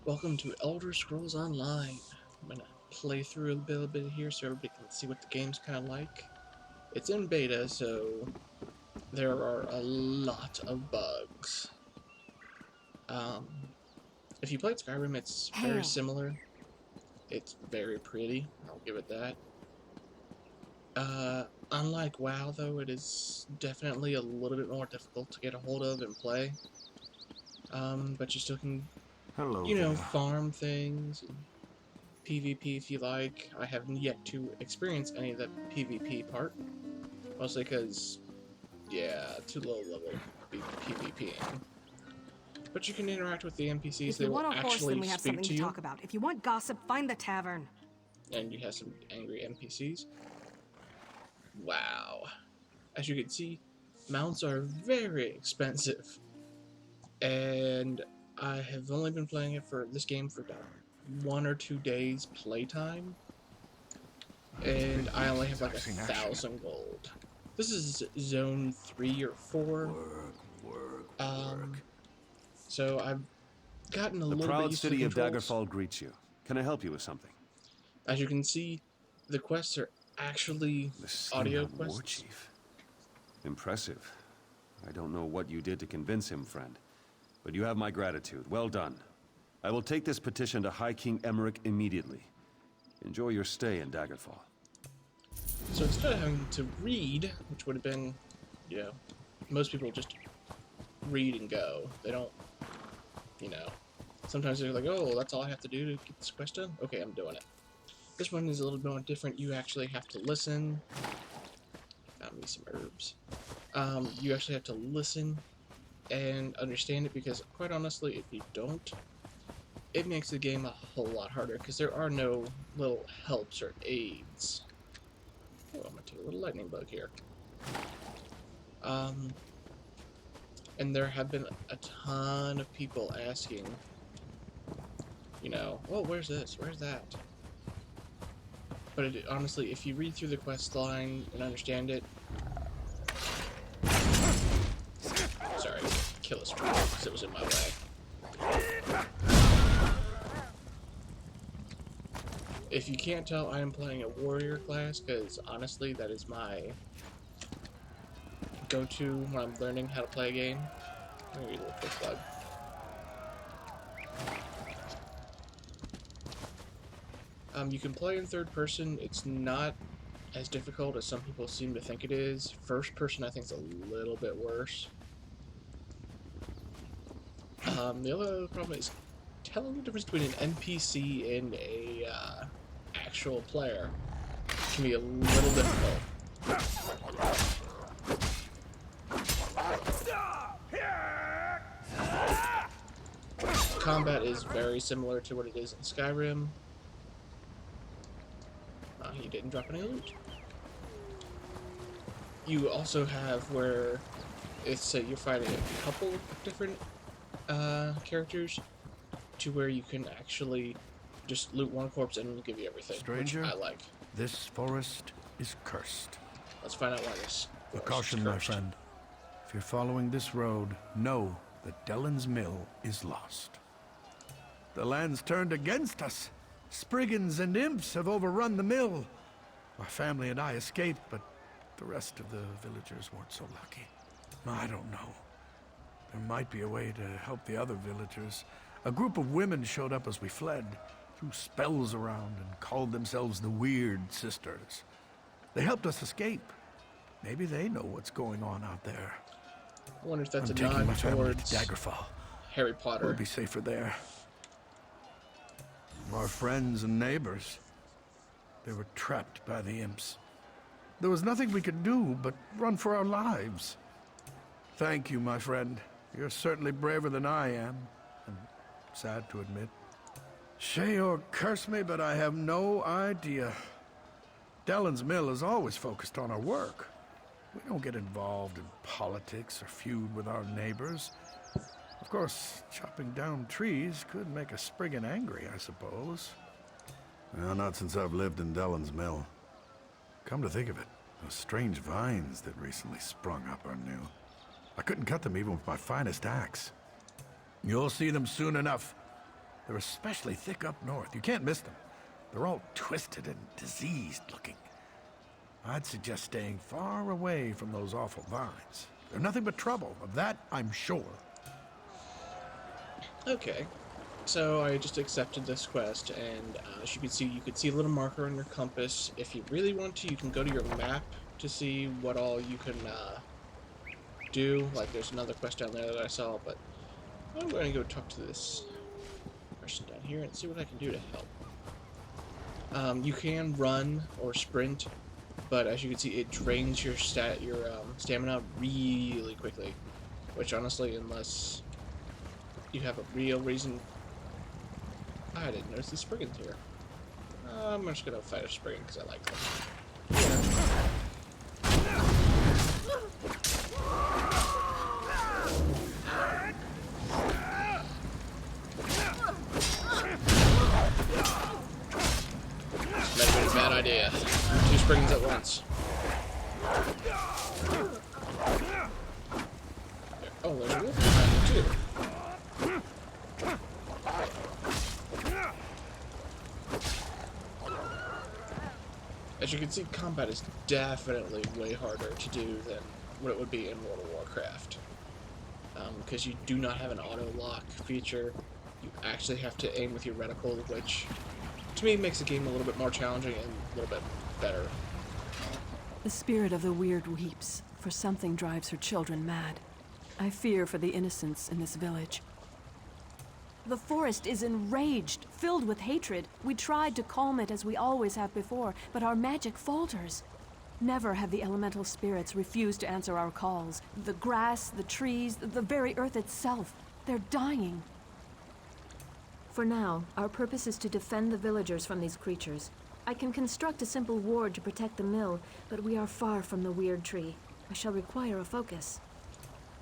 Welcome to Elder Scrolls Online. I'm gonna play through a little bit here so everybody can see what the game's kind of like. It's in beta, so there are a lot of bugs. Um, if you played Skyrim, it's very Hail. similar. It's very pretty, I'll give it that. Unlike WoW, though, it is definitely a little bit more difficult to get a hold of and play. But you still can, Hello there. farm things, PvP if you like. I haven't yet to experience any of the PvP part, mostly because, yeah, too low level PvPing. But you can interact with the NPCs, If they you will want a horse, then actually we have speak something to to you, talk about. If you want gossip, find the tavern. and you have some angry NPCs. Wow. As you can see, mounts are very expensive, and I have only been playing it for this game for about 1 or 2 days playtime, and I only have like I've seen action. 1,000 gold. This is zone 3 or 4. Work. So I've gotten a The little bit proud used to the city of controls. Daggerfall greets you. Can I help you with something? As you can see, the quests are actually The audio Skinmount War quests. Chief. Impressive. I don't know what you did to convince him, friend. But you have my gratitude. Well done. I will take this petition to High King Emmerich immediately. Enjoy your stay in Daggerfall. So instead of having to read, which would have been, you know, most people just read and go. They don't, you know, sometimes they're like, oh, that's all I have to do to get this quest done? Okay, I'm doing it. This one is a little bit more different. You actually have to listen. Found me some herbs. You actually have to listen and understand it, because quite honestly, if you don't, it makes the game a whole lot harder, because there are no little helps or aids. Oh, I'm gonna take a little lightning bug here. And there have been a ton of people asking, oh, where's this? Where's that? But honestly, if you read through the quest line and understand it, sorry, kill this tree because it was in my way. If you can't tell, I am playing a warrior class, because honestly, that is my go-to when I'm learning how to play a game. Let me read a little quick bug. You can play in third person. It's not as difficult as some people seem to think it is. First person, I think, is a little bit worse. The other problem is telling the difference between an NPC and a actual player can be a little difficult. Combat is very similar to what it is in Skyrim. He didn't drop any loot. You also have where it's you're fighting a couple different characters, to where you can actually just loot one corpse and it'll give you everything, Stranger, which I like. this forest is cursed. Let's find out why this A forest caution, is my cursed. friend. If you're following this road, know that Dellen's Mill is lost. The land's turned against us. Spriggans and imps have overrun the mill. My family and I escaped, but the rest of the villagers weren't so lucky. I don't know. There might be a way to help the other villagers. A group of women showed up as we fled, threw spells around, and called themselves the Weird Sisters. They helped us escape. Maybe they know what's going on out there. I wonder if that's I'm a taking my nod family to towards Daggerfall. Harry We'll Potter. be safer there. Our friends and neighbors, they were trapped by the imps. There was nothing we could do but run for our lives. Thank you, my friend. You're certainly braver than I am. I'm sad to admit. Say or curse me, but I have no idea. Dellen's Mill is always focused on our work. We don't get involved in politics or feud with our neighbors. Of course, chopping down trees could make a Spriggan angry, I suppose. Well, not since I've lived in Dellen's Mill. Come to think of it, those strange vines that recently sprung up are new. I couldn't cut them even with my finest axe. You'll see them soon enough. They're especially thick up north. You can't miss them. They're all twisted and diseased looking. I'd suggest staying far away from those awful vines. They're nothing but trouble. Of that, I'm sure. Okay. So I just accepted this quest, and as you could see a little marker on your compass. If you really want to, you can go to your map to see what all you can do. Like, there's another quest down there that I saw, but I'm going to go talk to this person down here and see what I can do to help. You can run or sprint, but as you can see, it drains your stamina really quickly. Which, honestly, unless you have a real reason... I didn't notice the Spriggans here. I'm just gonna fight a Spriggan because I like them. This might have been a bad idea. 2 Spriggans at once. Oh, there's a wolf behind me too. As you can see, combat is definitely way harder to do than what it would be in World of Warcraft. Because you do not have an auto-lock feature. You actually have to aim with your reticle, which, to me, makes the game a little bit more challenging and a little bit better. The spirit of the weird weeps, for something drives her children mad. I fear for the innocents in this village. The forest is enraged, filled with hatred. We tried to calm it as we always have before, but our magic falters. Never have the elemental spirits refused to answer our calls. The grass, the trees, the very earth itself, they're dying. For now, our purpose is to defend the villagers from these creatures. I can construct a simple ward to protect the mill, but we are far from the weird tree. I shall require a focus.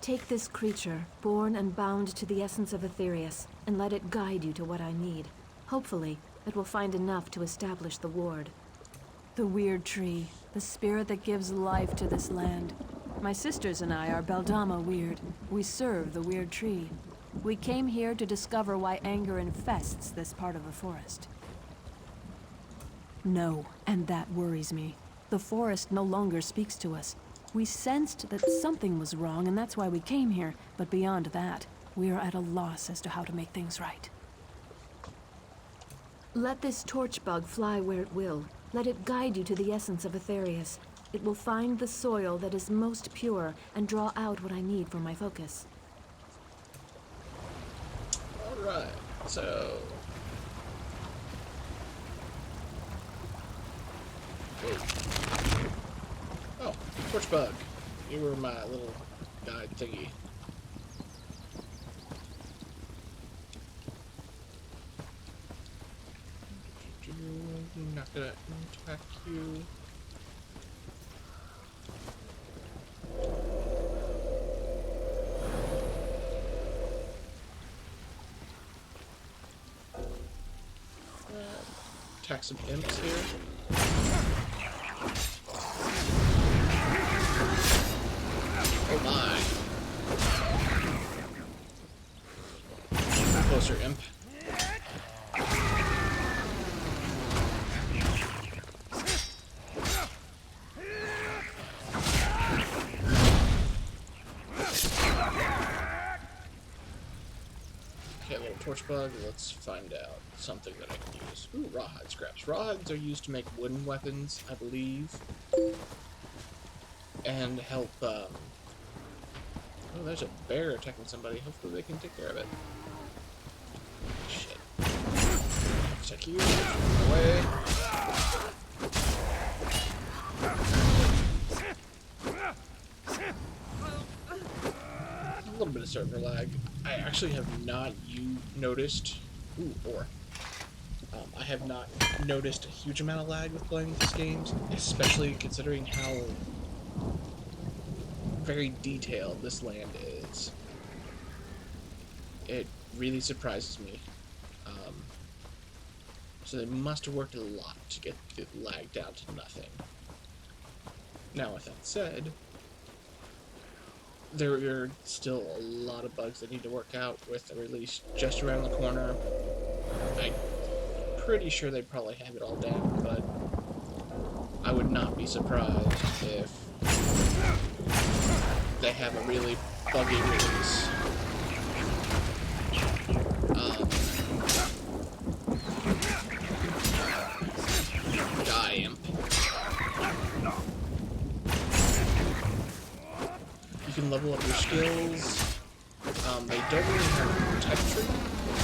Take this creature, born and bound to the essence of Aetherius, and let it guide you to what I need. Hopefully, it will find enough to establish the ward. The weird tree, the spirit that gives life to this land. My sisters and I are Beldama Weird. We serve the weird tree. We came here to discover why anger infests this part of the forest. No, and that worries me. The forest no longer speaks to us. We sensed that something was wrong, and that's why we came here. But beyond that, we are at a loss as to how to make things right. Let this torch bug fly where it will. Let it guide you to the essence of Aetherius. It will find the soil that is most pure and draw out what I need for my focus. Alright, so... Wait. Oh, torch bug. You were my little guide thingy. I'm not gonna attack you. Attack some imps here. Oh my. Closer, imp. Okay, little torch bug. Let's find out something that I can use. Ooh, rawhide scraps. Rawhides are used to make wooden weapons, I believe. And help, oh, there's a bear attacking somebody. Hopefully they can take care of it. Shit. Check you. Away. A little bit of server lag. I actually have not noticed... Ooh, or... I have not noticed a huge amount of lag with playing these games, especially considering how very detailed this land is. It really surprises me. So they must have worked a lot to get the lag down to nothing. Now, with that said, there are still a lot of bugs that need to work out with the release just around the corner. I'm pretty sure they probably have it all down, but I would not be surprised if they have a really buggy release. Die, imp. You can level up your skills. They don't really have a type tree,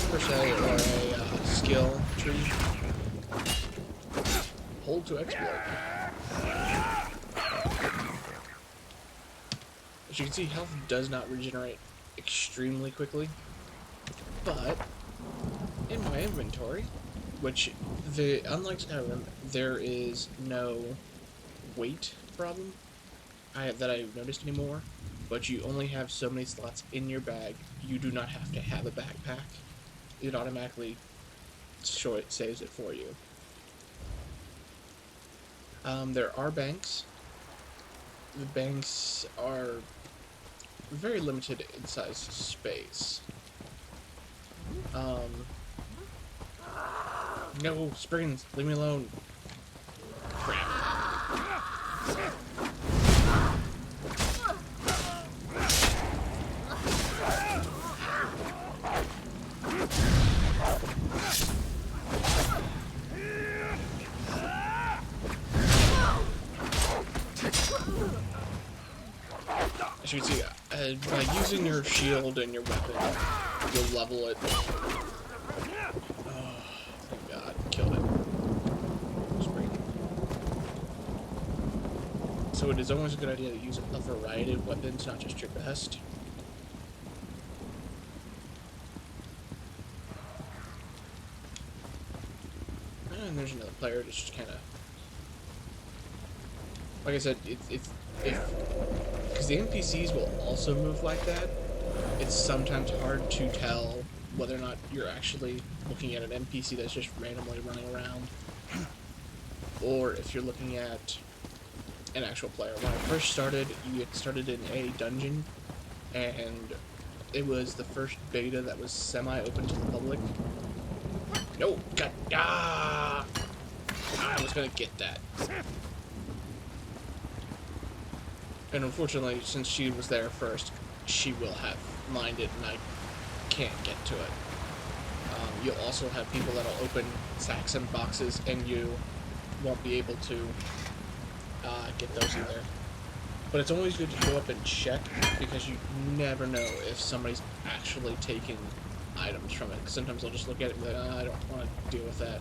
per se, or a skill tree. Hold to exploit. As you can see, health does not regenerate extremely quickly, but in my inventory, which unlike Skyrim, there is no weight problem that I've noticed anymore, but you only have so many slots in your bag. You do not have to have a backpack. It automatically saves it for you. There are banks. The banks are very limited in size space. No, Springs, leave me alone. Crap. As you can see, by using your shield and your weapon, you'll level it. Oh, thank God, killed it. So it is always a good idea to use a variety of weapons, not just your best. And there's another player just kind of, like I said, because the NPCs will also move like that. It's sometimes hard to tell whether or not you're actually looking at an NPC that's just randomly running around, or if you're looking at an actual player. When I first started, you get started in a dungeon, and it was the first beta that was semi-open to the public. No, God, I was gonna get that. And unfortunately, since she was there first, she will have mined it, and I can't get to it. You'll also have people that'll open sacks and boxes, and you won't be able to get those either. But it's always good to go up and check, because you never know if somebody's actually taking items from it. Because sometimes they'll just look at it and be like, I don't want to deal with that.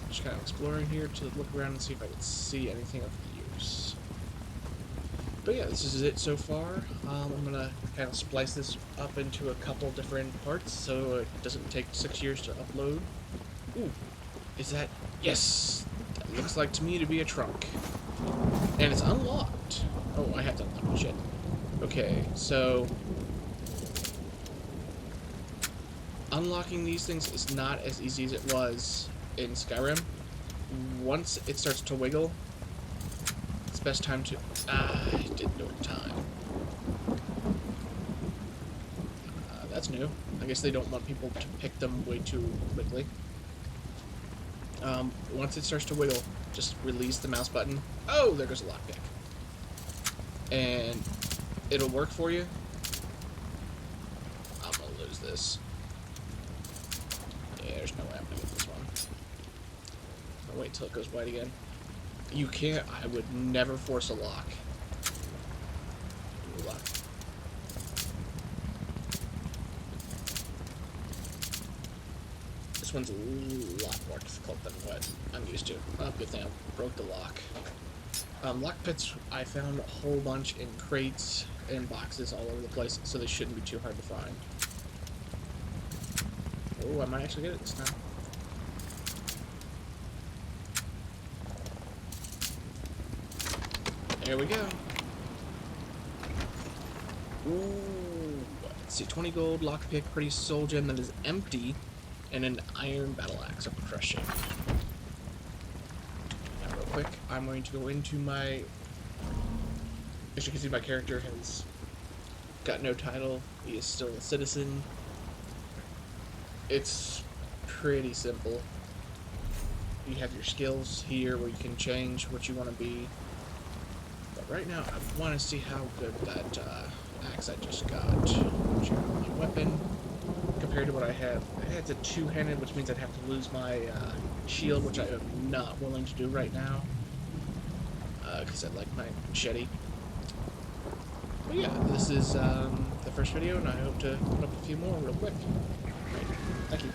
Just kind of exploring here to look around and see if I can see anything of use. But yeah, this is it so far. I'm gonna kind of splice this up into a couple different parts so it doesn't take 6 years to upload. Ooh, is that? Yes! That looks like to me to be a trunk. And it's unlocked. Oh, I have to unlock shit. Okay, so unlocking these things is not as easy as it was in Skyrim. Once it starts to wiggle, it's best time to... I didn't do it in time. That's new. I guess they don't want people to pick them way too quickly. Once it starts to wiggle, just release the mouse button. Oh, there goes a lockpick. And it'll work for you. I'm gonna lose this. Yeah, there's no way I'm gonna get this one. I'll wait till it goes white again. You can't. I would never force a lock. Ooh, lock. This one's a lot more difficult than what I'm used to. Oh, good thing I broke the lock. Lock pits, I found a whole bunch in crates and boxes all over the place, so they shouldn't be too hard to find. Oh, I might actually get it this time. There we go. Ooh, let's see, 20 gold, lockpick, pretty soul gem that is empty, and an iron battle axe of crushing. Now, real quick, I'm going to go into my... As you can see, my character has got no title. He is still a citizen. It's pretty simple. You have your skills here where you can change what you want to be. But right now, I want to see how good that axe I just got. My weapon compared to what I have. It's a two-handed, which means I'd have to lose my shield, which I am not willing to do right now. Because I like my machete. But yeah, this is the first video, and I hope to put up a few more real quick. Right. Thank you.